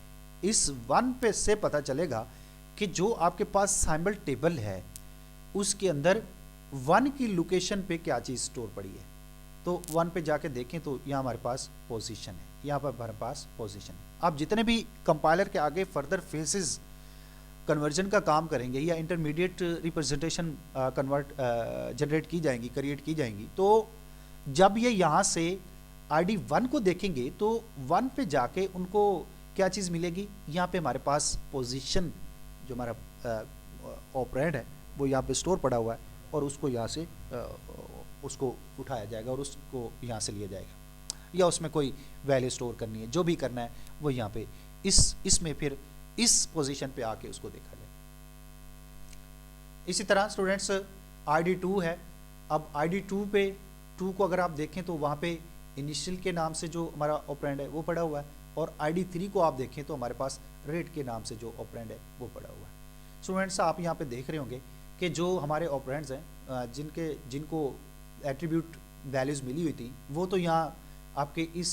इस 1 पे से पता चलेगा कि जो आपके पास सैम्पल टेबल है उसके अंदर 1 की लोकेशन पे क्या चीज़ स्टोर पड़ी है। तो 1 पे जाके देखें तो यहाँ हमारे पास पोजीशन है, यहाँ पर हमारे पास पोजीशन है। आप जितने भी कंपाइलर के आगे फर्दर फेसेस कन्वर्जन का काम करेंगे या इंटरमीडिएट रिप्रेजेंटेशन जनरेट की जाएंगी, क्रिएट की जाएंगी, तो जब ये यहाँ से ID1 को देखेंगे तो 1 पे जाके उनको क्या चीज़ मिलेगी, यहाँ पे हमारे पास पोजीशन जो हमारा ऑपरेंड है वो यहाँ पे स्टोर पड़ा हुआ है और उसको यहाँ से उसको उठाया जाएगा और उसको यहाँ से लिया जाएगा, या उसमें कोई वैल्यू स्टोर करनी है, जो भी करना है वो यहाँ पे इसमें फिर इस पोजीशन पे आके उसको देखा जाए। इसी तरह स्टूडेंट्स, ID2 है। अब ID2 पे 2 को अगर आप देखें तो वहाँ पे इनिशियल के नाम से जो हमारा ऑपरेंड है वो पड़ा हुआ है और ID3 को आप देखें तो हमारे पास रेट के नाम से जो ऑपरेंड है वो पड़ा हुआ है। स्टूडेंट्स, आप यहाँ पे देख रहे होंगे कि जो हमारे ऑपरेंड्स हैं जिनको एट्रीब्यूट वैल्यूज़ मिली हुई थी वो तो यहाँ आपके इस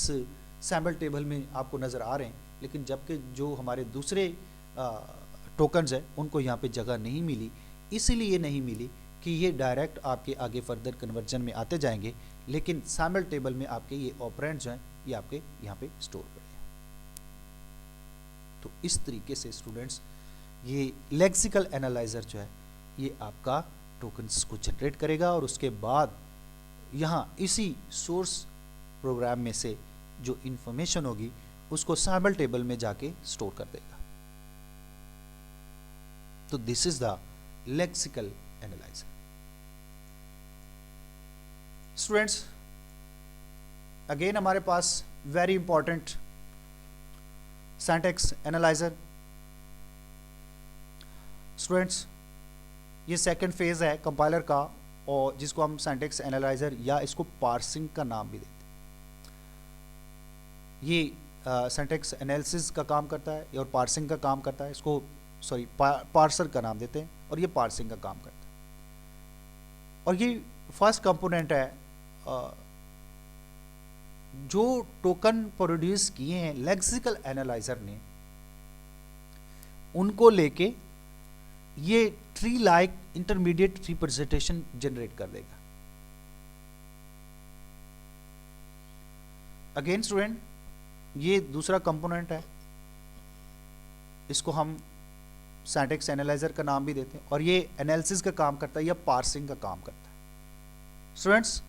सैम्पल टेबल में आपको नज़र आ रहे हैं, लेकिन जबकि जो हमारे दूसरे टोकन्स हैं उनको यहाँ पे जगह नहीं मिली। इसीलिए नहीं मिली कि ये डायरेक्ट आपके आगे फर्दर कन्वर्जन में आते जाएंगे, लेकिन सैम्पल टेबल में आपके ये ऑपरेंड्स हैं ये आपके यहाँ पे स्टोर कर दिया। तो इस तरीके से स्टूडेंट्स, ये लेक्सिकल एनालाइजर जो है ये आपका टोकन्स को जनरेट करेगा और उसके बाद यहाँ इसी सोर्स प्रोग्राम में से जो इंफॉर्मेशन होगी उसको सैम्पल टेबल में जाके स्टोर कर देगा। तो this is the lexical analyser. Students, again हमारे पास very important syntax analyser. Students, ये सेकंड फेज है कंपाइलर का और जिसको हम सिंटैक्स एनालाइजर या इसको पार्सिंग का नाम भी देते हैं। ये सिंटैक्स एनालिसिस का काम करता है और पार्सिंग का काम करता है। इसको पार्सर का नाम देते हैं और ये पार्सिंग का काम करता है। और ये फर्स्ट कंपोनेंट है जो टोकन प्रोड्यूस किए हैं लेक्सिकल एनालाइजर ने, उनको लेके ये tree like intermediate representation generate कर देगा। अगेन स्टूडेंट, ये दूसरा कंपोनेंट है, इसको हम सिंटैक्स एनालाइजर का नाम भी देते हैं और ये एनालिसिस का काम करता है या पार्सिंग का काम करता है। स्टूडेंट्स,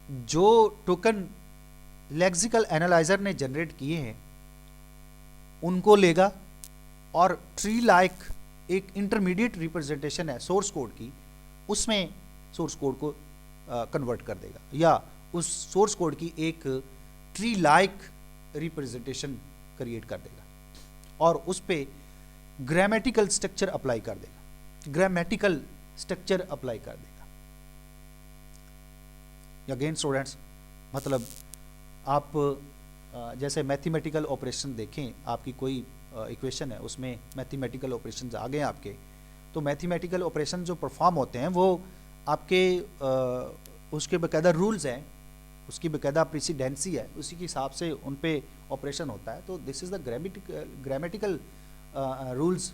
जो टोकन लेक्सिकल एनालाइजर ने जनरेट किए हैं उनको लेगा और ट्री लाइक एक इंटरमीडिएट रिप्रेजेंटेशन है सोर्स कोड की, उसमें सोर्स कोड को कन्वर्ट कर देगा, या उस सोर्स कोड की एक ट्री लाइक रिप्रेजेंटेशन क्रिएट कर देगा और उस पे ग्रामेटिकल स्ट्रक्चर अप्लाई कर देगा, ग्रामेटिकल स्ट्रक्चर अप्लाई कर देगा। अगेन स्टूडेंट्स, मतलब आप जैसे मैथमेटिकल ऑपरेशन देखें, आपकी कोई इक्वेशन है, उसमें मैथमेटिकल ऑपरेशंस आ गए आपके, तो मैथमेटिकल ऑपरेशन जो परफॉर्म होते हैं वो आपके उसके बाकायदा रूल्स हैं, उसकी बाकायदा प्रेसिडेंसी है, उसी के हिसाब से उन पे ऑपरेशन होता है। तो this is the grammatical rules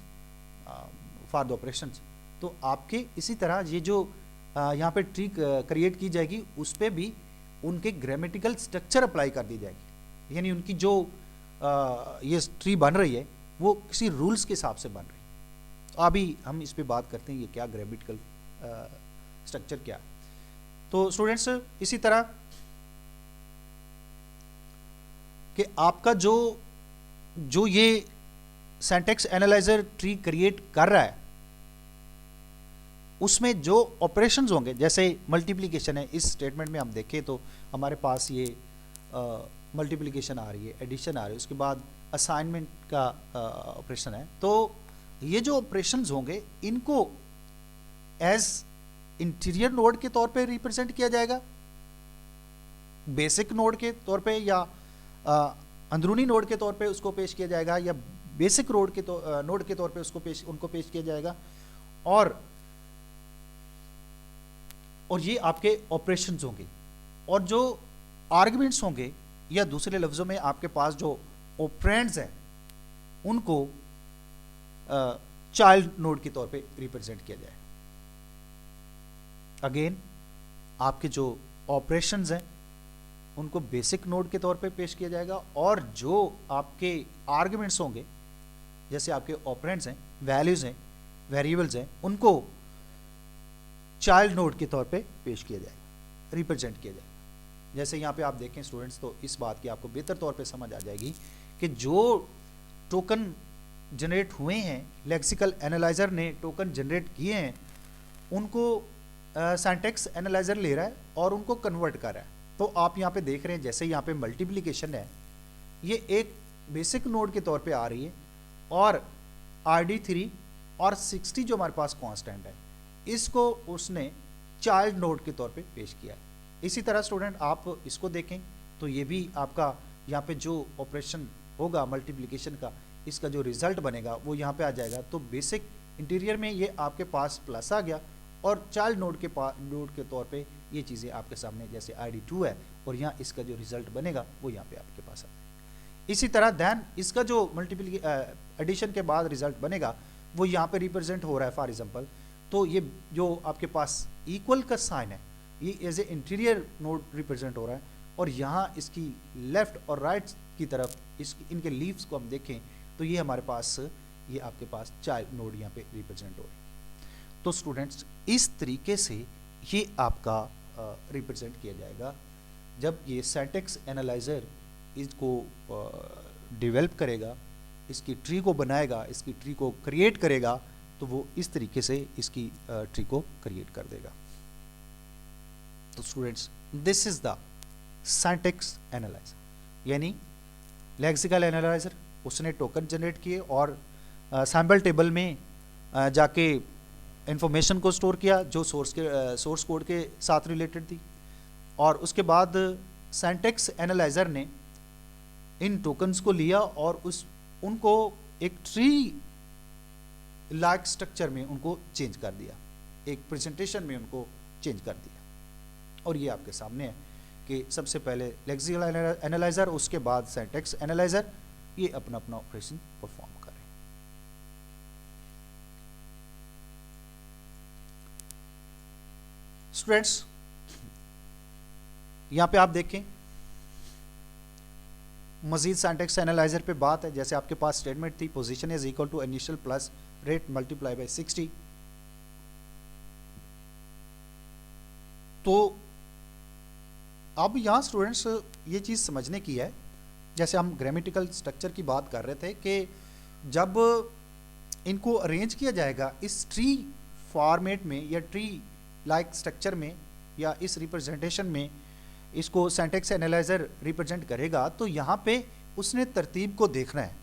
for the operations. तो आपके इसी तरह ये जो यहाँ पे ट्री क्रिएट की जाएगी, उस पर भी उनके ग्रामेटिकल स्ट्रक्चर अप्लाई कर दी जाएगी, यानी उनकी जो ये ट्री बन रही है वो किसी रूल्स के हिसाब से बन रही है। तो अभी हम इस पे बात करते हैं ये क्या ग्रामेटिकल स्ट्रक्चर क्या है। तो स्टूडेंट्स, इसी तरह कि आपका जो ये सिंटैक्स एनालाइजर ट्री क्रिएट कर रहा है, उसमें जो ऑपरेशंस होंगे, जैसे मल्टीप्लिकेशन है, इस स्टेटमेंट में हम देखें तो हमारे पास ये मल्टीप्लिकेशन आ रही है, एडिशन आ रही है, उसके बाद असाइनमेंट का ऑपरेशन है। तो ये जो ऑपरेशंस होंगे इनको एज इंटीरियर नोड के तौर पे रिप्रेजेंट किया जाएगा, बेसिक नोड के तौर पे, या अंदरूनी नोड के तौर पे उसको पेश किया जाएगा, या बेसिक नोड के तौर पे उनको पेश किया जाएगा। और ये आपके ऑपरेशंस होंगे, और जो आर्गुमेंट्स होंगे, या दूसरे लफ्जों में आपके पास जो ऑपरेंड्स हैं, उनको चाइल्ड नोड के तौर पे रिप्रेजेंट किया जाए। अगेन आपके जो ऑपरेशंस हैं उनको बेसिक नोड के तौर पे पेश किया जाएगा, और जो आपके आर्गुमेंट्स होंगे, जैसे आपके ऑपरेंड्स हैं, वैल्यूज हैं, वेरिएबल्स हैं, उनको चाइल्ड नोड के तौर पे पेश किया जाएगा, रिप्रेजेंट किया जाएगा। जैसे यहाँ पे आप देखें स्टूडेंट्स, तो इस बात की आपको बेहतर तौर पे समझ आ जाएगी कि जो टोकन जनरेट हुए हैं, लेक्सिकल एनालाइजर ने टोकन जनरेट किए हैं, उनको सिंटैक्स एनालाइजर ले रहा है और उनको कन्वर्ट कर रहा है। तो आप यहाँ पे देख रहे हैं, जैसे यहाँ पे मल्टीप्लिकेशन है, ये एक बेसिक नोड के तौर पे आ रही है, और RD3 और 60 जो हमारे पास कांस्टेंट है, इसको उसने चाइल्ड नोड के तौर पे पेश किया है। इसी तरह स्टूडेंट आप इसको देखें तो ये भी आपका यहाँ पे जो ऑपरेशन होगा मल्टीप्लिकेशन का, इसका जो रिजल्ट बनेगा वो यहाँ पे आ जाएगा। तो बेसिक इंटीरियर में ये आपके पास प्लस आ गया, और चाइल्ड नोड के तौर पे ये चीज़ें आपके सामने, जैसे ID2 है, और यहाँ इसका जो रिजल्ट बनेगा वो यहाँ पे आपके पास आ जाएगा। इसी तरह दैन इसका जो एडिशन के बाद रिजल्ट बनेगा वो यहाँ पे रिप्रेजेंट हो रहा है फॉर एग्जांपल। तो ये जो आपके पास इक्वल का साइन है, ये as a interior node represent हो रहा है, और यहाँ इसकी लेफ्ट और राइट की तरफ इनके लीव्स को हम देखें तो ये हमारे पास, ये आपके पास चाइल्ड नोड यहाँ पे रिप्रेजेंट हो रहे हैं। तो स्टूडेंट्स, इस तरीके से ये आपका रिप्रेजेंट किया जाएगा। जब ये सिंटैक्स एनालाइजर इसको डेवलप करेगा, इसकी ट्री को बनाएगा, इसकी ट्री को क्रिएट करेगा, तो वो इस तरीके से इसकी ट्री को क्रिएट कर देगा। तो students, this is the syntax analyser, यानी लेक्सिकल एनालाइजर, उसने टोकन जनरेट किए और सैम्पल टेबल में जाके इंफॉर्मेशन को स्टोर किया जो सोर्स कोड के साथ रिलेटेड थी, और उसके बाद सिंटैक्स एनालाइजर ने इन टोकन्स को लिया और उनको एक ट्री लाइक स्ट्रक्चर में उनको चेंज कर दिया, एक प्रेजेंटेशन में उनको चेंज कर दिया। और ये आपके सामने है कि सबसे पहले लेक्सिकल एनालाइजर, उसके बाद सिंटैक्स एनालाइजर, ये अपना अपना ऑपरेशन परफॉर्म करें। स्टूडेंट्स, यहां पे आप देखें मजीद सिंटैक्स एनालाइजर पे बात है। जैसे आपके पास स्टेटमेंट थी, position is equal to initial plus rate multiply by 60। तो अब यहां स्टूडेंट्स ये चीज समझने की है, जैसे हम ग्रामेटिकल स्ट्रक्चर की बात कर रहे थे कि जब इनको अरेंज किया जाएगा इस ट्री फॉर्मेट में या ट्री लाइक स्ट्रक्चर में या इस रिप्रेजेंटेशन में, इसको सिंटैक्स एनालाइजर रिप्रेजेंट करेगा, तो यहाँ पे उसने तरतीब को देखना है।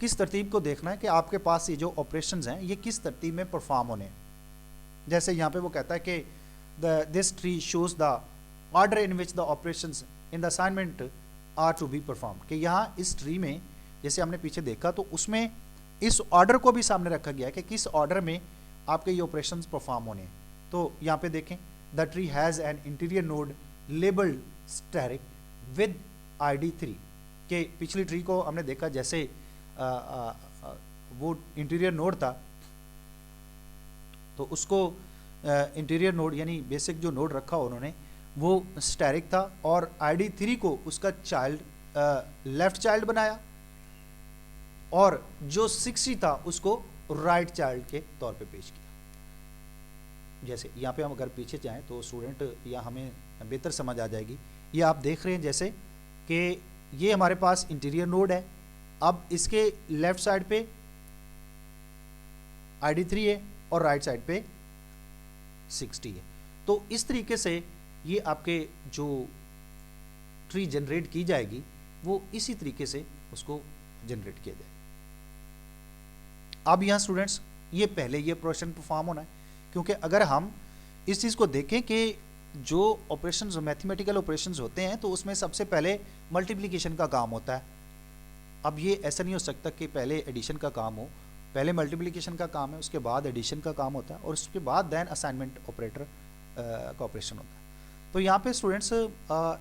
किस तरतीब को देखना है कि आपके पास ये जो ऑपरेशंस हैं ये किस तरतीब में परफॉर्म होने हैं। जैसे यहाँ पे वो कहता है कि this tree shows the order in which the operations in the assignment are to be perform, कि यहाँ इस ट्री में जैसे हमने पीछे देखा तो उसमें इस ऑर्डर को भी सामने रखा गया है कि किस ऑर्डर में आपके ये ऑपरेशंस परफॉर्म होने हैं। तो यहाँ पे देखें, the tree has an interior node labelled static with ID3, के पिछली ट्री को हमने देखा जैसे वो इंटीरियर नोड था तो उसको इंटीरियर नोड यानी बेसिक जो नोड रखा उन्होंने वो स्टैटिक था, और ID3 को उसका चाइल्ड लेफ्ट चाइल्ड बनाया, और जो 60 था उसको राइट चाइल्ड के तौर पे पेश किया। जैसे यहाँ पे हम अगर पीछे जाएं तो स्टूडेंट या हमें बेहतर समझ आ जाएगी। ये आप देख रहे हैं जैसे कि ये हमारे पास इंटीरियर नोड है, अब इसके लेफ्ट साइड पे ID3 है और राइट साइड पे 60 है। तो इस तरीके से ये आपके जो ट्री जनरेट की जाएगी वो इसी तरीके से उसको जनरेट किया जाएगा। अब यहाँ स्टूडेंट्स ये पहले ये ऑपरेशन परफॉर्म होना है, क्योंकि अगर हम इस चीज़ को देखें कि जो ऑपरेशंस मैथमेटिकल ऑपरेशंस होते हैं तो उसमें सबसे पहले मल्टीप्लिकेशन का काम होता है। अब ये ऐसा नहीं हो सकता कि पहले एडिशन का काम हो, पहले मल्टीप्लिकेशन का काम है, उसके बाद एडिशन का काम होता है, और उसके बाद देन असाइनमेंट ऑपरेटर का ऑपरेशन होता है। तो यहाँ पे स्टूडेंट्स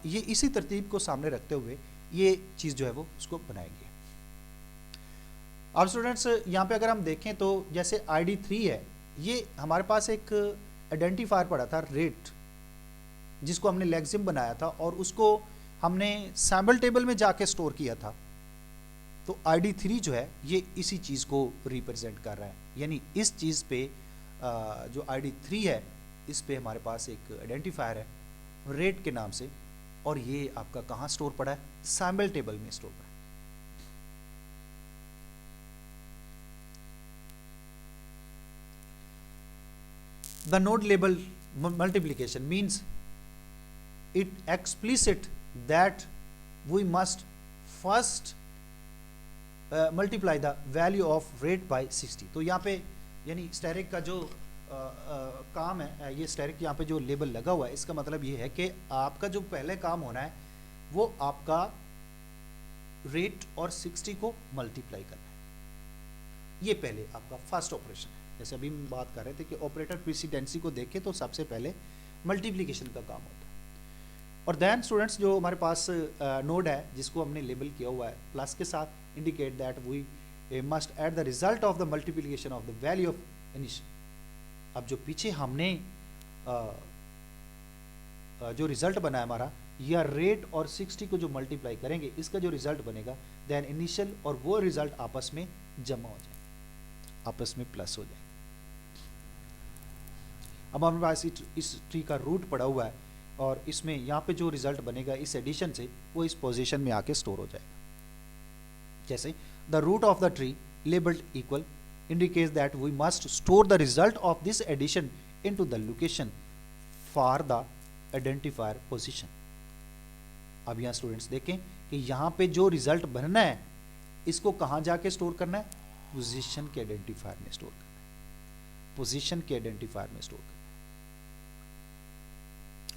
ये इसी तरतीब को सामने रखते हुए ये चीज़ जो है वो उसको बनाएंगे। अब स्टूडेंट्स यहाँ पे अगर हम देखें तो जैसे ID3 है, ये हमारे पास एक आइडेंटिफायर पड़ा था रेट, जिसको हमने लेक्सिम बनाया था और उसको हमने सैम्पल टेबल में जाके स्टोर किया था। तो ID3 जो है ये इसी चीज़ को रिप्रेजेंट कर रहा है, यानी इस चीज़ पे जो ID3 है इस पे हमारे पास एक आइडेंटिफायर है रेट के नाम से, और ये आपका कहाँ स्टोर पड़ा है, सैम्पल टेबल में स्टोर पड़ा है। The node label multiplication means it explicit that we must first multiply the value of rate by 60। तो यहाँ पे यानी स्टैटिक का जो काम है, ये स्टैटिक यहाँ पे जो लेबल लगा हुआ है इसका मतलब ये है कि आपका जो पहले काम होना है वो आपका रेट और 60 को मल्टीप्लाई करना है। ये पहले आपका फर्स्ट ऑपरेशन है। जैसे अभी हम बात कर रहे थे कि ऑपरेटर प्रेसिडेंसी को देखें तो सबसे पहले मल्टीप्लिकेशन का काम होता है। और देन स्टूडेंट्स जो हमारे पास नोड है जिसको हमने लेबल किया हुआ है प्लस के साथ, indicate that we must add the result of the multiplication of the value of initial. अब जो पीछे हमने जो रिजल्ट बना है हमारा, या रेट और 60 को जो मल्टीप्लाई करेंगे इसका जो रिजल्ट बनेगा देन इनिशियल और वो रिजल्ट आपस में जमा हो जाएंगे, आपस में प्लस हो जाएंगे। अब हमारे पास इस ट्री का रूट पड़ा हुआ है और इसमें यहाँ पे जो रिजल्ट बनेगा इस एडिशन से वो इस पोजीशन में आके स्टोर हो जाएगा। जैसे the root of the tree labelled equal indicates that we must store the result of this addition into the location for the identifier position। अब यहाँ स्टूडेंट्स देखें कि यहाँ पे जो रिजल्ट बनना है इसको कहाँ जाके स्टोर करना है, पोजीशन के आइडेंटिफायर में स्टोर करना है, पोजीशन के आइडेंटिफायर में स्टोर करना है।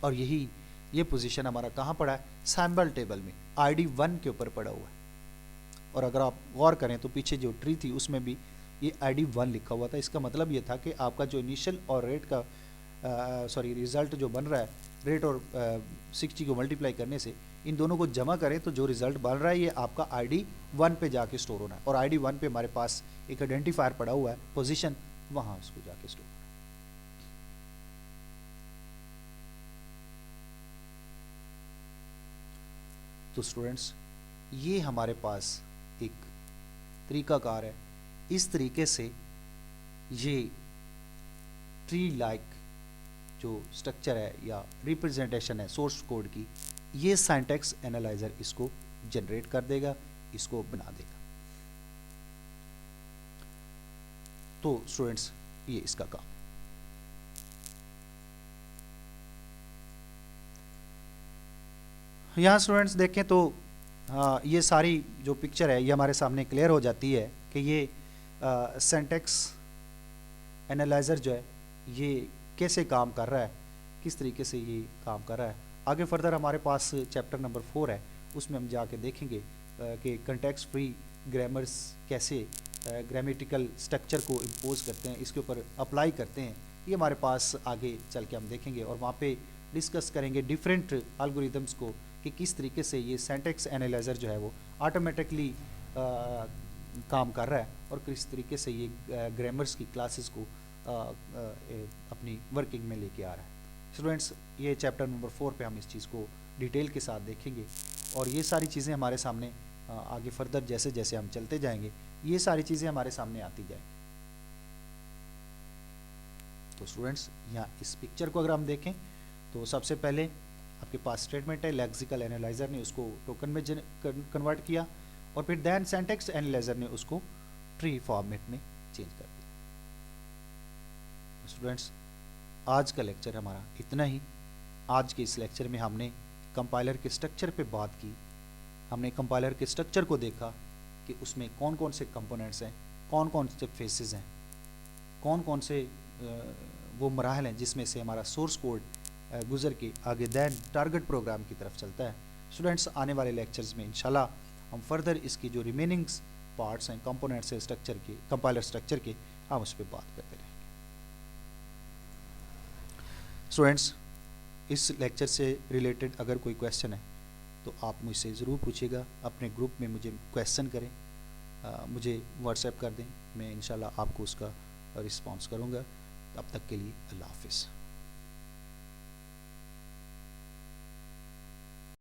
और यही ये पोजीशन हमारा कहाँ पड़ा है, सैम्पल टेबल में ID1 के ऊपर पड़ा हुआ है। और अगर आप गौर करें तो पीछे जो ट्री थी उसमें भी ये ID1 लिखा हुआ था। इसका मतलब ये था कि आपका जो इनिशियल और रेट का रिजल्ट जो बन रहा है, रेट और 60 को मल्टीप्लाई करने से इन दोनों को जमा करें तो जो रिजल्ट बन रहा है ये आपका ID1 पे जाके स्टोर होना है। और ID1 पे हमारे पास एक आइडेंटिफायर पड़ा हुआ है पोजीशन, वहाँ उसको जाके स्टोर होना है। तो स्टूडेंट्स ये हमारे पास एक तरीकाकार है, इस तरीके से ये ट्री लाइक जो स्ट्रक्चर है या रिप्रेजेंटेशन है सोर्स कोड की, ये सिंटैक्स एनालाइजर इसको जनरेट कर देगा, इसको बना देगा। तो स्टूडेंट्स ये इसका काम। यहाँ स्टूडेंट्स देखें तो ये सारी जो पिक्चर है ये हमारे सामने क्लियर हो जाती है कि ये सिंटैक्स एनालाइज़र जो है ये कैसे काम कर रहा है, किस तरीके से ये काम कर रहा है। आगे फर्दर हमारे पास चैप्टर नंबर 4 है, उसमें हम जाके देखेंगे कि कंटेक्स्ट फ्री ग्रामर्स कैसे ग्रामेटिकल स्ट्रक्चर को इम्पोज करते हैं, इसके ऊपर अप्लाई करते हैं। ये हमारे पास आगे चल के हम देखेंगे और वहाँ पे डिस्कस करेंगे डिफरेंट एल्गोरिदम्स को कि किस तरीके से ये सिंटैक्स एनालाइज़र जो है वो ऑटोमेटिकली काम कर रहा है और किस तरीके से ये ग्रामर्स की क्लासेस को अपनी वर्किंग में लेके आ रहा है। स्टूडेंट्स ये चैप्टर नंबर 4 पे हम इस चीज़ को डिटेल के साथ देखेंगे और ये सारी चीज़ें हमारे सामने आगे फर्दर जैसे जैसे हम चलते जाएंगे ये सारी चीज़ें हमारे सामने आती जाएंगी। तो स्टूडेंट्स यहाँ इस पिक्चर को अगर हम देखें तो सबसे पहले आपके पास स्टेटमेंट है, लेक्सिकल एनालाइज़र ने उसको टोकन में कन्वर्ट किया और फिर दैन सिंटैक्स एनालाइज़र ने उसको ट्री फॉर्मेट में चेंज कर दिया। स्टूडेंट्स आज का लेक्चर हमारा इतना ही। आज के इस लेक्चर में हमने कंपाइलर के स्ट्रक्चर पे बात की, हमने कंपाइलर के स्ट्रक्चर को देखा कि उसमें कौन कौन से कंपोनेंट्स हैं, कौन कौन से फेसेस हैं, कौन कौन से वो मराहल हैं जिसमें से हमारा सोर्स कोड गुजर के आगे दैन टारगेट प्रोग्राम की तरफ चलता है। स्टूडेंट्स आने वाले लेक्चर्स में इंशाल्लाह हम फर्दर इसकी जो रिमेनिंग्स पार्ट्स हैं कंपोनेंट्स हैं स्ट्रक्चर के, कंपाइलर स्ट्रक्चर के, हम उस पर बात करते रहेंगे। स्टूडेंट्स इस लेक्चर से रिलेटेड अगर कोई क्वेश्चन है तो आप मुझसे ज़रूर पूछिएगा, अपने ग्रुप में मुझे क्वेश्चन करें, मुझे व्हाट्सएप कर दें, मैं इंशाल्लाह आपको उसका रिस्पॉन्स करूँगा। तब तक के लिए अल्लाह हाफिज़।